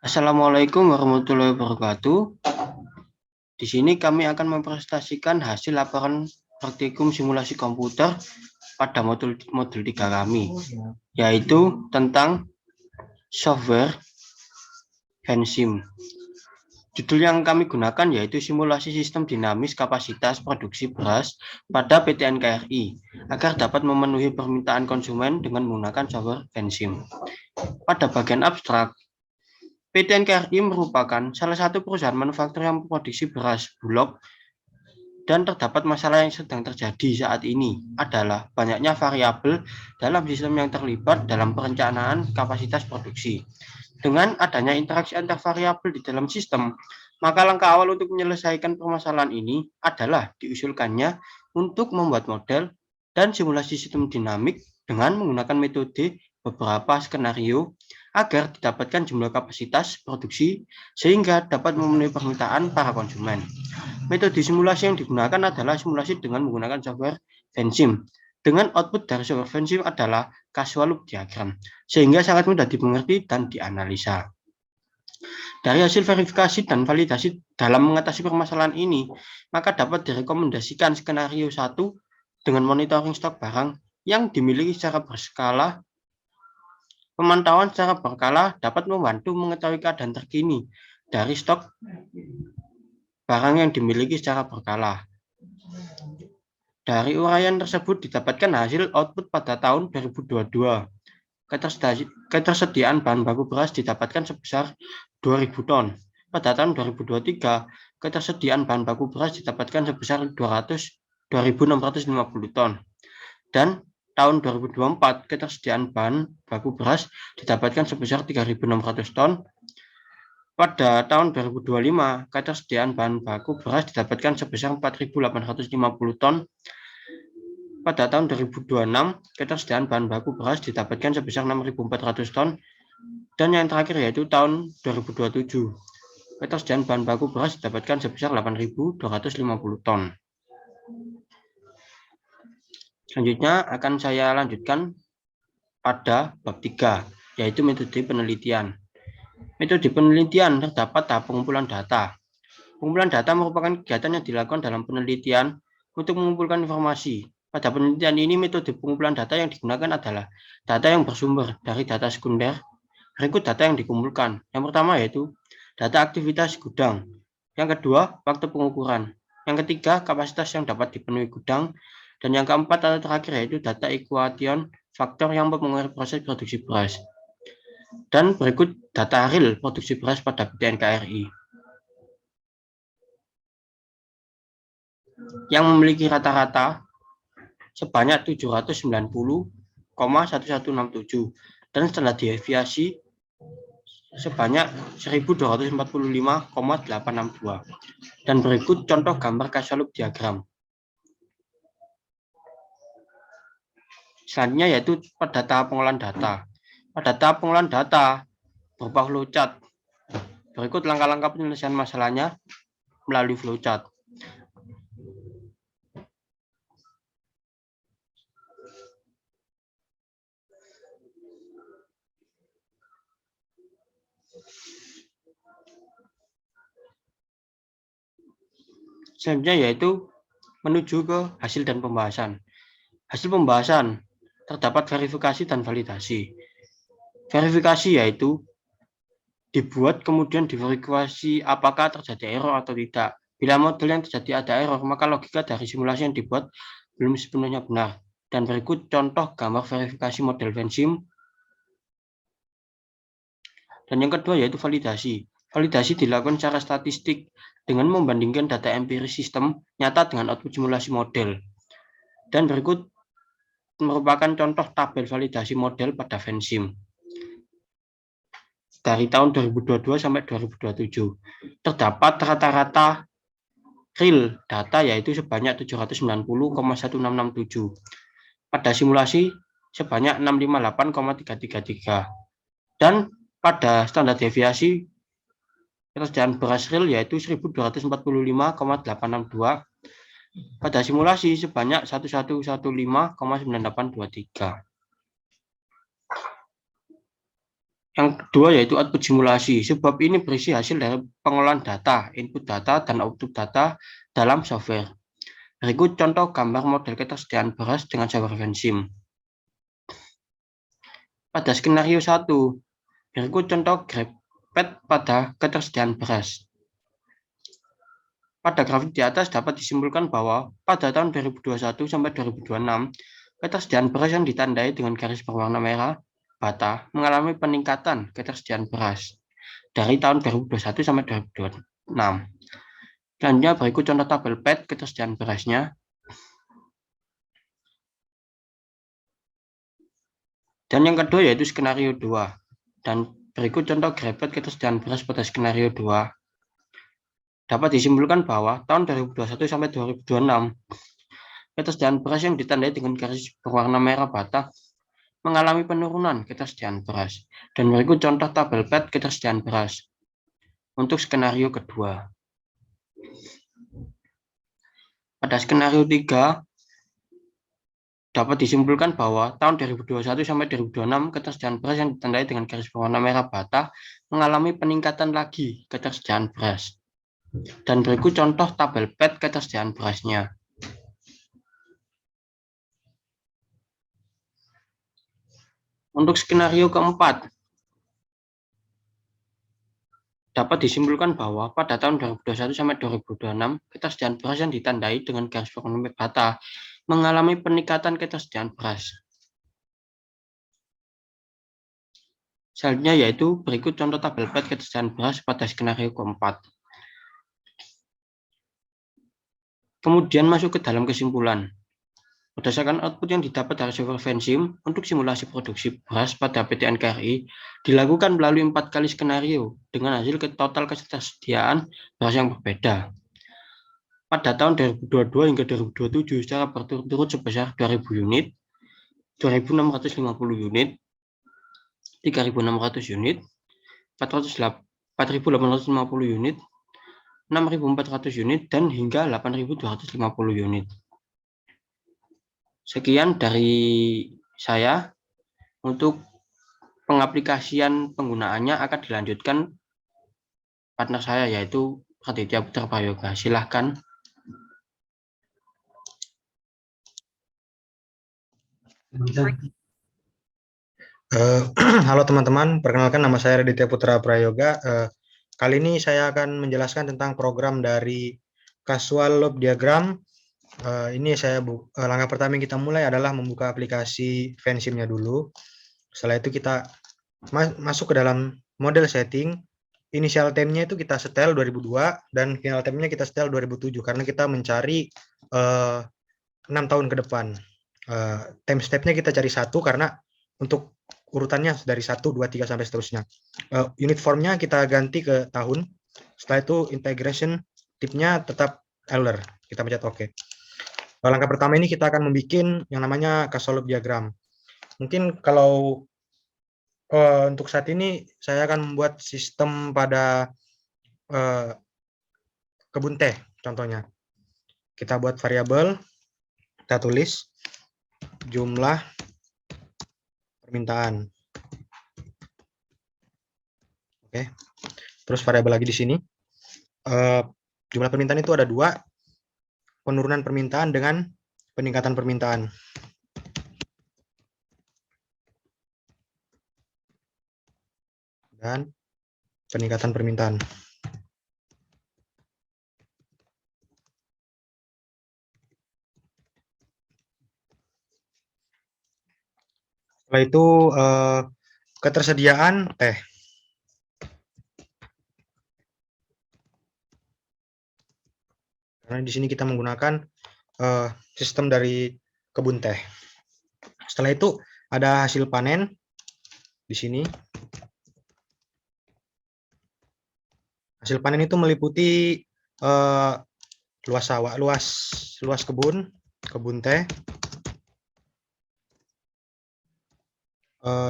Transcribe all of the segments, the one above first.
Assalamualaikum warahmatullahi wabarakatuh. Di sini kami akan mempresentasikan hasil laporan praktikum simulasi komputer pada modul 3 kami, yaitu tentang software Vensim. Judul yang kami gunakan yaitu simulasi sistem dinamis kapasitas produksi beras pada PT NKRI agar dapat memenuhi permintaan konsumen dengan menggunakan software Vensim. Pada bagian abstrak, PT NKRI merupakan salah satu perusahaan manufaktur yang memproduksi beras bulog, dan terdapat masalah yang sedang terjadi saat ini adalah banyaknya variabel dalam sistem yang terlibat dalam perencanaan kapasitas produksi. Dengan adanya interaksi antar variabel di dalam sistem, maka langkah awal untuk menyelesaikan permasalahan ini adalah diusulkannya untuk membuat model dan simulasi sistem dinamik dengan menggunakan metode beberapa skenario agar didapatkan jumlah kapasitas produksi sehingga dapat memenuhi permintaan para konsumen. Metode simulasi yang digunakan adalah simulasi dengan menggunakan software Vensim. Dengan output dari software Vensim adalah casual loop diagram, sehingga sangat mudah dimengerti dan dianalisa. Dari hasil verifikasi dan validasi dalam mengatasi permasalahan ini, maka dapat direkomendasikan skenario 1 dengan monitoring stok barang yang dimiliki secara berskala. Pemantauan secara berkala dapat membantu mengetahui keadaan terkini dari stok barang yang dimiliki secara berkala. Dari uraian tersebut didapatkan hasil output pada tahun 2022. Ketersediaan bahan baku beras didapatkan sebesar 2.000 ton. Pada tahun 2023, ketersediaan bahan baku beras didapatkan sebesar 2.650 ton. Dan tahun 2024, ketersediaan bahan baku beras didapatkan sebesar 3.600 ton. Pada tahun 2025, ketersediaan bahan baku beras didapatkan sebesar 4.850 ton. Pada tahun 2026, ketersediaan bahan baku beras didapatkan sebesar 6.400 ton. Dan yang terakhir yaitu tahun 2027, ketersediaan bahan baku beras didapatkan sebesar 8.250 ton. Selanjutnya akan saya lanjutkan pada bab 3, yaitu metode penelitian. Metode penelitian terdapat tahap pengumpulan data. Pengumpulan data merupakan kegiatan yang dilakukan dalam penelitian untuk mengumpulkan informasi. Pada penelitian ini, metode pengumpulan data yang digunakan adalah data yang bersumber dari data sekunder, berikut data yang dikumpulkan. Yang pertama yaitu data aktivitas gudang. Yang kedua, waktu pengukuran. Yang ketiga, kapasitas yang dapat dipenuhi gudang. Dan yang keempat atau terakhir yaitu data equation faktor yang mempengaruhi proses produksi beras. Dan berikut data real produksi beras pada PT NKRI. Yang memiliki rata-rata sebanyak 790,1167 dan standar deviasi sebanyak 1245,862. Dan berikut contoh gambar casual loop diagram. Selanjutnya yaitu pada tahap pengolahan data. Pada tahap pengolahan data berupa flowchart. Berikut langkah-langkah penyelesaian masalahnya melalui flowchart. Selanjutnya yaitu menuju ke hasil dan pembahasan. Hasil pembahasan terdapat verifikasi dan validasi. Verifikasi yaitu dibuat kemudian diverifikasi apakah terjadi error atau tidak. Bila model yang terjadi ada error, maka logika dari simulasi yang dibuat belum sepenuhnya benar. Dan berikut contoh gambar verifikasi model Vensim. Dan yang kedua yaitu validasi. Validasi dilakukan secara statistik dengan membandingkan data empiris sistem nyata dengan output simulasi model. Dan berikut merupakan contoh tabel validasi model pada Vensim dari tahun 2022 sampai 2027. Terdapat rata-rata real data yaitu sebanyak 790,1667. Pada simulasi sebanyak 658,333. Dan pada standar deviasi ketersediaan beras real yaitu 1245,862. Pada simulasi sebanyak 1115,9823. Yang kedua yaitu output simulasi, sebab ini berisi hasil dari pengolahan data, input data, dan output data dalam software. Berikut contoh gambar model ketersediaan beras dengan software Vensim. Pada skenario 1, berikut contoh grafik pada ketersediaan beras. Pada grafik di atas dapat disimpulkan bahwa pada tahun 2021 sampai 2026, ketersediaan beras yang ditandai dengan garis berwarna merah bata mengalami peningkatan ketersediaan beras dari tahun 2021 sampai 2026. Selanjutnya berikut contoh tabel PET ketersediaan berasnya. Dan yang kedua yaitu skenario 2. Dan berikut contoh grafik ketersediaan beras pada skenario 2. Dapat disimpulkan bahwa tahun 2021 sampai 2026, ketersediaan beras yang ditandai dengan garis berwarna merah bata mengalami penurunan ketersediaan beras. Dan berikut contoh tabel PET ketersediaan beras untuk skenario kedua. Pada skenario 3, dapat disimpulkan bahwa tahun 2021 sampai 2026 ketersediaan beras yang ditandai dengan garis berwarna merah bata mengalami peningkatan lagi ketersediaan beras. Dan berikut contoh tabel PET ketersediaan berasnya. Untuk skenario keempat, dapat disimpulkan bahwa pada tahun 2021 sampai 2026 ketersediaan beras yang ditandai dengan garis berwarna merah bata mengalami peningkatan ketersediaan beras. Selanjutnya yaitu berikut contoh tabel PET ketersediaan beras pada skenario keempat. Kemudian masuk ke dalam kesimpulan. Berdasarkan output yang didapat dari software Vensim untuk simulasi produksi beras pada PT NKRI dilakukan melalui 4 kali skenario dengan hasil total ketersediaan beras yang berbeda. Pada tahun 2022 hingga 2027 secara berturut-turut sebesar 2.000 unit, 2.650 unit, 3.600 unit, 4.850 unit, 6.400 unit, dan hingga 8.250 unit. Sekian dari saya. Untuk pengaplikasian penggunaannya akan dilanjutkan partner saya yaitu Raditya Putra Prayoga. Silahkan. Halo teman-teman, perkenalkan nama saya Raditya Putra Prayoga. Kali ini saya akan menjelaskan tentang program dari Casual Loop Diagram. Ini langkah pertama yang kita mulai adalah membuka aplikasi Vensim-nya dulu. Setelah itu kita masuk ke dalam model setting. Initial time-nya itu kita setel 2002 dan final time-nya kita setel 2007 karena kita mencari 6 tahun ke depan. Time step-nya kita cari 1 karena untuk urutannya dari 1, 2, 3 sampai seterusnya. Unit form-nya kita ganti ke tahun. Setelah itu integration tipnya tetap Euler. Kita pencet OK. Langkah pertama ini kita akan membuat yang namanya Casual Loop Diagram. Mungkin kalau untuk saat ini saya akan membuat sistem pada kebun teh contohnya. Kita buat variabel, kita tulis jumlah permintaan. Oke. Terus variabel lagi di sini. Jumlah permintaan itu ada 2, penurunan permintaan dengan peningkatan permintaan. Dan peningkatan permintaan. Setelah itu ketersediaan teh. Karena di sini kita menggunakan sistem dari kebun teh. Setelah itu ada hasil panen di sini. Hasil panen itu meliputi luas sawah, luas kebun teh.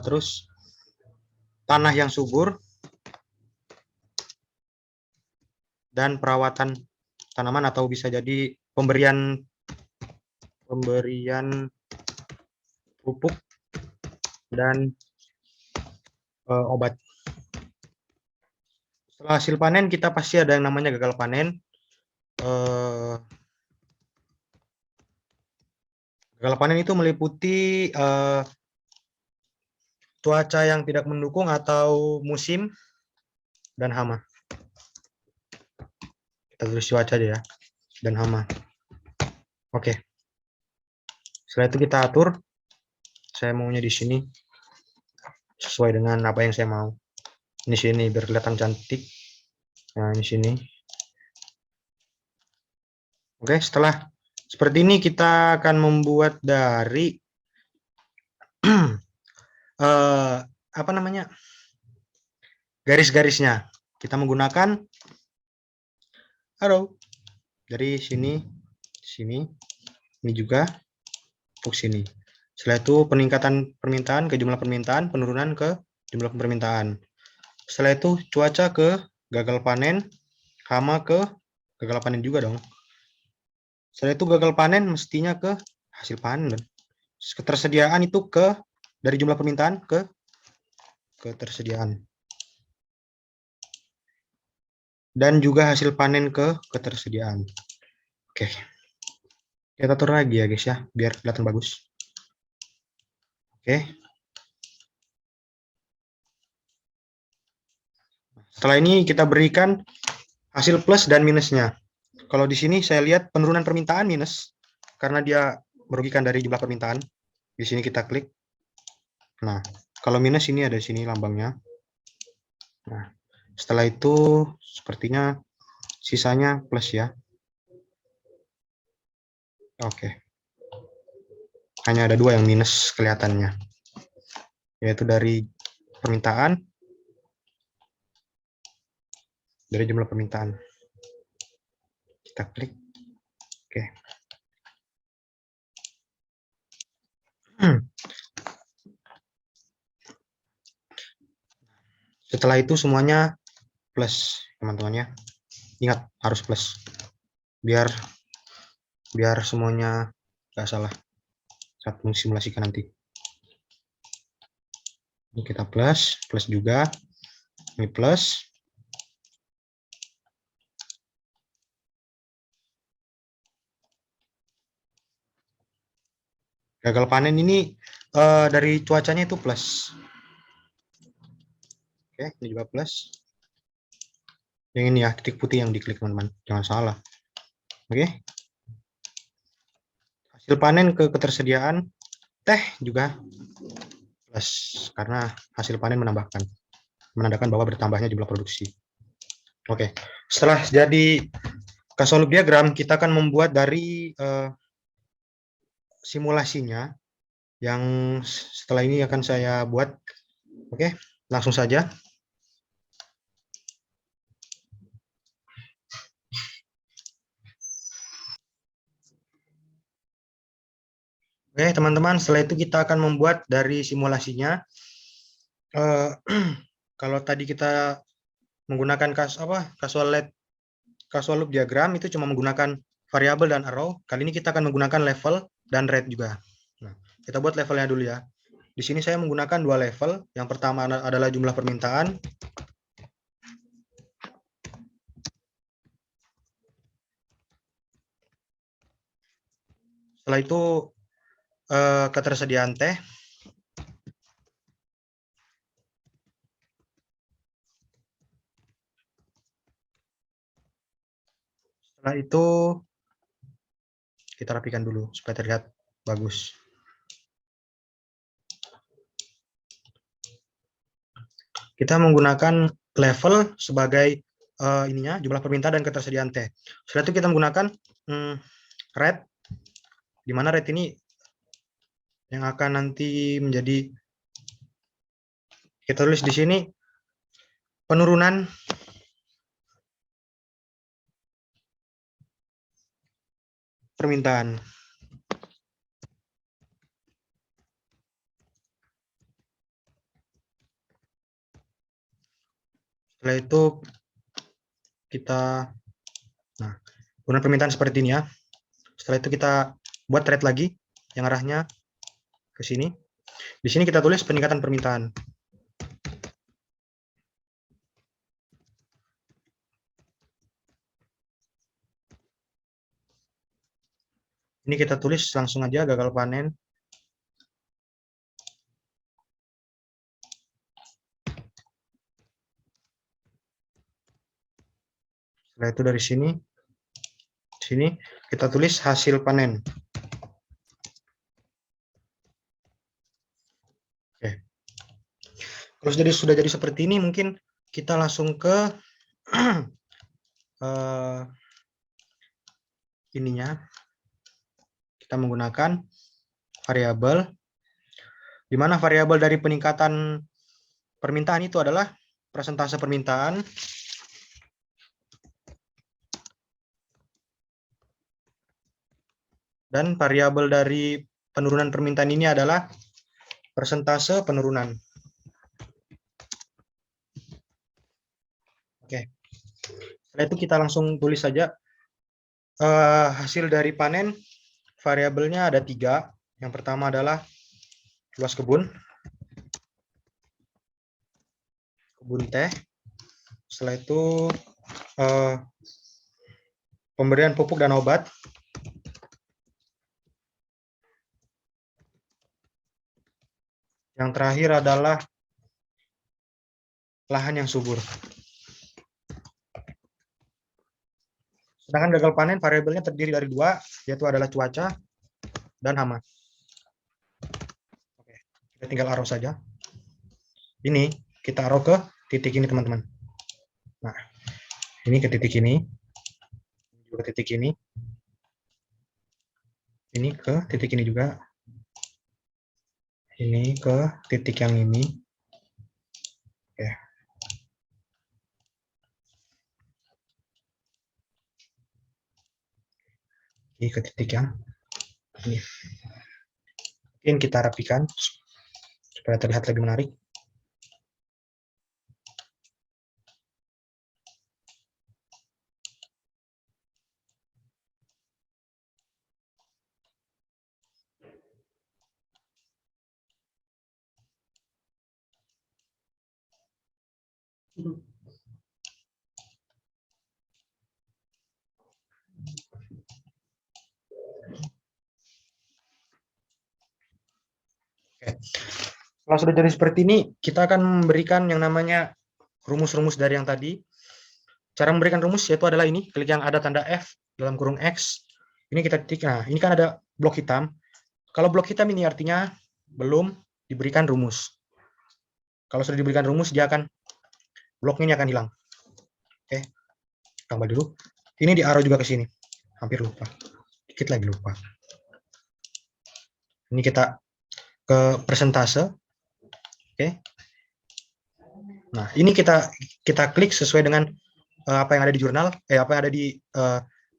Terus tanah yang subur dan perawatan tanaman atau bisa jadi pemberian pupuk dan obat. Setelah hasil panen kita pasti ada yang namanya gagal panen. Gagal panen itu meliputi cuaca yang tidak mendukung atau musim dan hama. Kita tulis cuaca aja ya, dan hama. Oke. Setelah itu kita atur. Saya maunya di sini sesuai dengan apa yang saya mau. Ini sini biar kelihatan cantik. Nah, ini sini. Oke, setelah seperti ini kita akan membuat dari apa namanya? Garis-garisnya. Kita menggunakan arrow dari sini, sini, ini juga ke sini. Setelah itu peningkatan permintaan ke jumlah permintaan, penurunan ke jumlah permintaan. Setelah itu cuaca ke gagal panen, hama ke gagal panen juga dong. Setelah itu gagal panen mestinya ke hasil panen. Ketersediaan itu ke dari jumlah permintaan ke ketersediaan. Dan juga hasil panen ke ketersediaan. Oke. Kita atur lagi ya guys ya, biar kelihatan bagus. Oke. Setelah ini kita berikan hasil plus dan minusnya. Kalau di sini saya lihat penurunan permintaan minus karena dia merugikan dari jumlah permintaan. Di sini kita klik. Nah, kalau minus ini ada di sini lambangnya. Nah, setelah itu sepertinya sisanya plus ya. Oke. Hanya ada 2 yang minus kelihatannya. Yaitu dari permintaan, dari jumlah permintaan. Kita klik. Oke. Setelah itu semuanya plus, teman-teman ya. Ingat, harus plus. Biar semuanya nggak salah saat mensimulasikan nanti. Ini kita plus juga. Ini plus. Gagal panen ini dari cuacanya itu plus. Oke, ini juga plus. Yang ini ya, titik putih yang diklik teman-teman. Jangan salah. Oke. Hasil panen ke ketersediaan teh juga plus karena hasil panen menandakan bahwa bertambahnya jumlah produksi. Oke. Setelah jadi casual loop diagram, kita akan membuat dari simulasinya yang setelah ini akan saya buat. Oke, langsung saja. Oke, teman-teman, setelah itu kita akan membuat dari simulasinya. Kalau tadi kita menggunakan casual loop diagram itu cuma menggunakan variabel dan arrow. Kali ini kita akan menggunakan level dan rate juga. Nah, kita buat levelnya dulu ya. Di sini saya menggunakan 2 level. Yang pertama adalah jumlah permintaan. Setelah itu ketersediaan teh. Setelah itu kita rapikan dulu supaya terlihat bagus. Kita menggunakan level sebagai ininya jumlah permintaan dan ketersediaan teh. Setelah itu kita menggunakan rate, di mana rate ini yang akan nanti menjadi, kita tulis di sini penurunan permintaan. Setelah itu kita, nah, penurunan permintaan seperti ini ya. Setelah itu kita buat rate lagi yang arahnya ke sini. Di sini kita tulis peningkatan permintaan. Ini kita tulis langsung aja gagal panen. Setelah itu dari sini kita tulis hasil panen. Oke. Kalau sudah jadi seperti ini, mungkin kita langsung ke ininya. Kita menggunakan variabel, di mana variabel dari peningkatan permintaan itu adalah persentase permintaan dan variabel dari penurunan permintaan ini adalah persentase penurunan. Oke. Setelah itu kita langsung tulis saja hasil dari panen. Variabelnya ada 3. Yang pertama adalah luas kebun teh. Setelah itu pemberian pupuk dan obat. Yang terakhir adalah lahan yang subur. Sedangkan gagal panen variabelnya terdiri dari 2, yaitu adalah cuaca dan hama. Oke, kita tinggal arrow saja. Ini kita arrow ke titik ini, teman-teman. Nah, ini ke titik ini, juga ke titik ini ke titik ini juga, ini ke titik yang ini. Oke. Ini ke titik yang ini. Mungkin kita rapikan supaya terlihat lebih menarik. Oke. Kalau sudah jadi seperti ini, kita akan memberikan yang namanya rumus-rumus dari yang tadi. Cara memberikan rumus yaitu adalah ini, klik yang ada tanda F dalam kurung X. Ini kita ketik. Nah, ini kan ada blok hitam. Kalau blok hitam ini artinya belum diberikan rumus. Kalau sudah diberikan rumus, dia akan bloknya ini akan hilang. Oke, tambah dulu. Ini di arrow juga ke sini. Hampir lupa. Dikit lagi lupa. Ini kita ke persentase. Oke. Nah, ini kita klik sesuai dengan apa yang ada di jurnal, apa yang ada di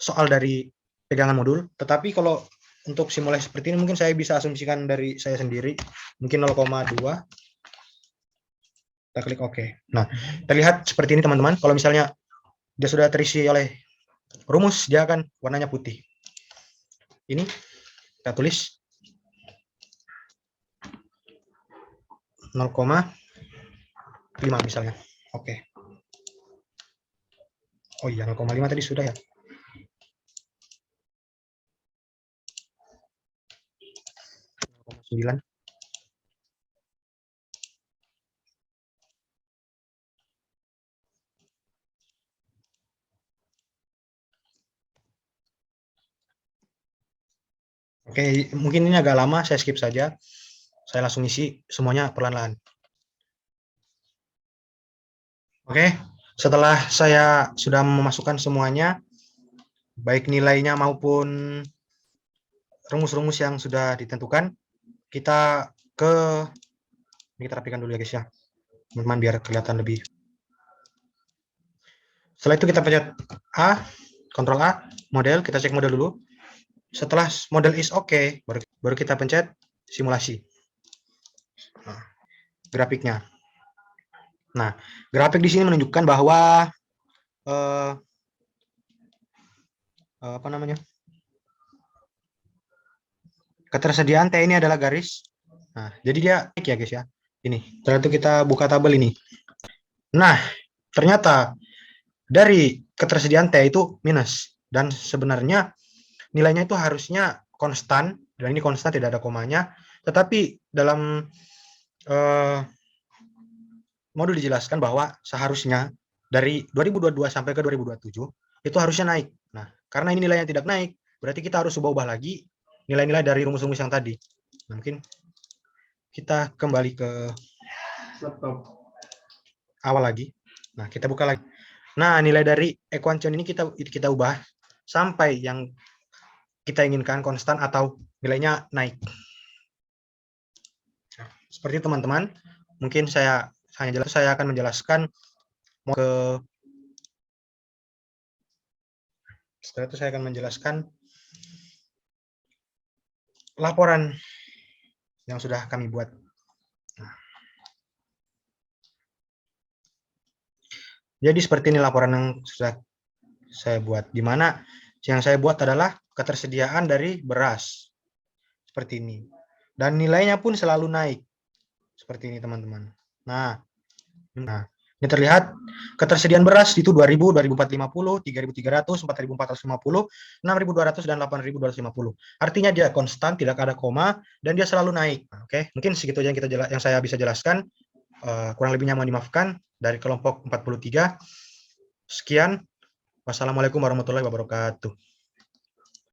soal dari pegangan modul. Tetapi kalau untuk simulasi seperti ini mungkin saya bisa asumsikan dari saya sendiri, mungkin 0,2. Kita klik OK. Nah, terlihat seperti ini, teman-teman. Kalau misalnya dia sudah terisi oleh rumus, dia akan warnanya putih. Ini kita tulis 0,5 misalnya. Oke. Oh iya, 0,5 tadi sudah ya. -9. Oke, mungkin ini agak lama, saya skip saja. Saya langsung isi semuanya perlahan-lahan. Oke, setelah saya sudah memasukkan semuanya, baik nilainya maupun rumus-rumus yang sudah ditentukan, kita rapikan dulu ya guys ya, teman-teman, biar kelihatan lebih. Setelah itu kita pencet A, Ctrl A, model, kita cek model dulu. Setelah model is OK, baru kita pencet simulasi. Nah, grafiknya. Nah, grafik di sini menunjukkan bahwa apa namanya? Ketersediaan T ini adalah garis. Nah, jadi dia ya guys ya. Ini. Setelah itu kita buka tabel ini. Nah, ternyata dari ketersediaan T itu minus, dan sebenarnya nilainya itu harusnya konstan, dan ini konstan tidak ada komanya, tetapi dalam modul dijelaskan bahwa seharusnya dari 2022 sampai ke 2027 itu harusnya naik. Nah, karena ini nilainya tidak naik, berarti kita harus ubah lagi nilai-nilai dari rumus-rumus yang tadi. Nah, mungkin kita kembali ke awal lagi. Nah, kita buka lagi. Nah, nilai dari ekuancion ini kita ubah sampai yang kita inginkan konstan atau nilainya naik. Nah, seperti itu teman-teman. Mungkin saya akan menjelaskan setelah itu saya akan menjelaskan laporan yang sudah kami buat. Jadi seperti ini laporan yang sudah saya buat, di mana yang saya buat adalah ketersediaan dari beras seperti ini, dan nilainya pun selalu naik seperti ini teman-teman. Nah, ini terlihat ketersediaan beras itu 2000, 2450, 3300, 4450, 6200 dan 8250. Artinya dia konstan, tidak ada koma, dan dia selalu naik. Oke, mungkin segitu aja yang saya bisa jelaskan. Kurang lebihnya mohon dimaafkan. Dari kelompok 43. Sekian. Wassalamualaikum warahmatullahi wabarakatuh.